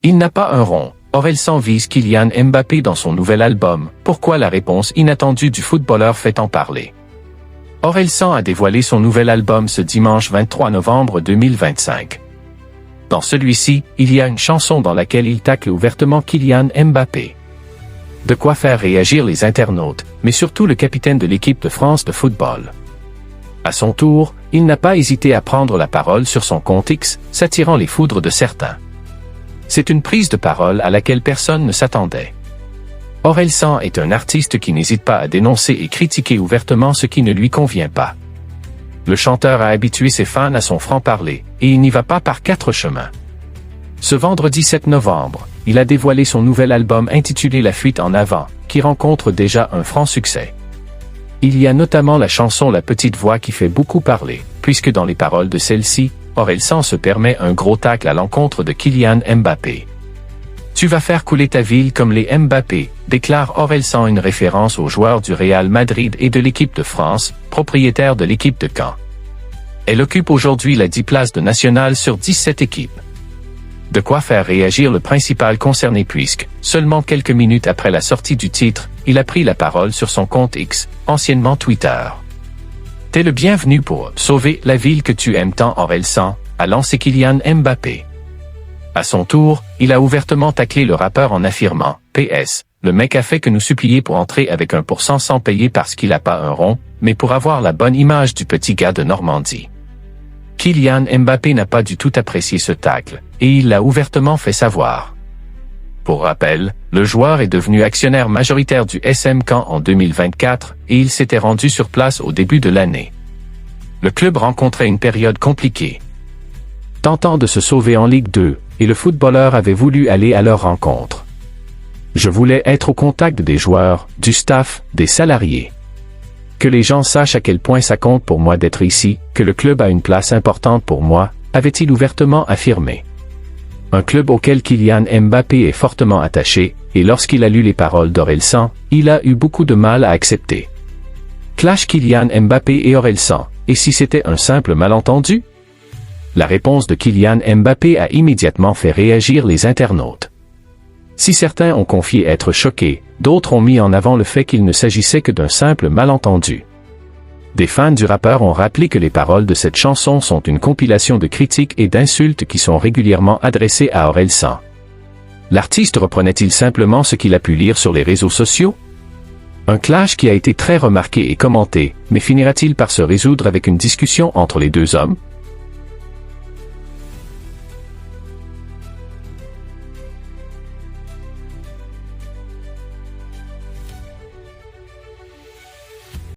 Il n'a pas un rond. Orelsan vise Kylian Mbappé dans son nouvel album. Pourquoi la réponse inattendue du footballeur fait en parler? Orelsan a dévoilé son nouvel album ce dimanche 23 novembre 2025. Dans celui-ci, il y a une chanson dans laquelle il tacle ouvertement Kylian Mbappé. De quoi faire réagir les internautes, mais surtout le capitaine de l'équipe de France de football. À son tour, il n'a pas hésité à prendre la parole sur son compte X, s'attirant les foudres de certains. C'est une prise de parole à laquelle personne ne s'attendait. Orelsan est un artiste qui n'hésite pas à dénoncer et critiquer ouvertement ce qui ne lui convient pas. Le chanteur a habitué ses fans à son franc-parler, et il n'y va pas par quatre chemins. Ce vendredi 7 novembre, il a dévoilé son nouvel album intitulé La Fuite en avant, qui rencontre déjà un franc succès. Il y a notamment la chanson La Petite Voix qui fait beaucoup parler, puisque dans les paroles de celle-ci, Orelsan se permet un gros tacle à l'encontre de Kylian Mbappé. Tu vas faire couler ta ville comme les Mbappé, déclare Orelsan, une référence aux joueurs du Real Madrid et de l'équipe de France, propriétaire de l'équipe de Caen. Elle occupe aujourd'hui la 10 places de nationale sur 17 équipes. De quoi faire réagir le principal concerné puisque, seulement quelques minutes après la sortie du titre, il a pris la parole sur son compte X, anciennement Twitter. T'es le bienvenu pour sauver la ville que tu aimes tant, Orelsan, a lancé Kylian Mbappé. À son tour, il a ouvertement taclé le rappeur en affirmant « PS, le mec a fait que nous supplier pour entrer avec 1% sans payer parce qu'il a pas un rond, mais pour avoir la bonne image du petit gars de Normandie. » Kylian Mbappé n'a pas du tout apprécié ce tacle, et il l'a ouvertement fait savoir. Pour rappel, le joueur est devenu actionnaire majoritaire du SM Caen en 2024 et il s'était rendu sur place au début de l'année. Le club rencontrait une période compliquée, tentant de se sauver en Ligue 2, et le footballeur avait voulu aller à leur rencontre. Je voulais être au contact des joueurs, du staff, des salariés. Que les gens sachent à quel point ça compte pour moi d'être ici, que le club a une place importante pour moi, avait-il ouvertement affirmé. Un club auquel Kylian Mbappé est fortement attaché, et lorsqu'il a lu les paroles d'Orelsan, il a eu beaucoup de mal à accepter. Clash Kylian Mbappé et Orelsan, et si c'était un simple malentendu? La réponse de Kylian Mbappé a immédiatement fait réagir les internautes. Si certains ont confié être choqués, d'autres ont mis en avant le fait qu'il ne s'agissait que d'un simple malentendu. Des fans du rappeur ont rappelé que les paroles de cette chanson sont une compilation de critiques et d'insultes qui sont régulièrement adressées à Orelsan. L'artiste reprenait-il simplement ce qu'il a pu lire sur les réseaux sociaux? Un clash qui a été très remarqué et commenté, mais finira-t-il par se résoudre avec une discussion entre les deux hommes?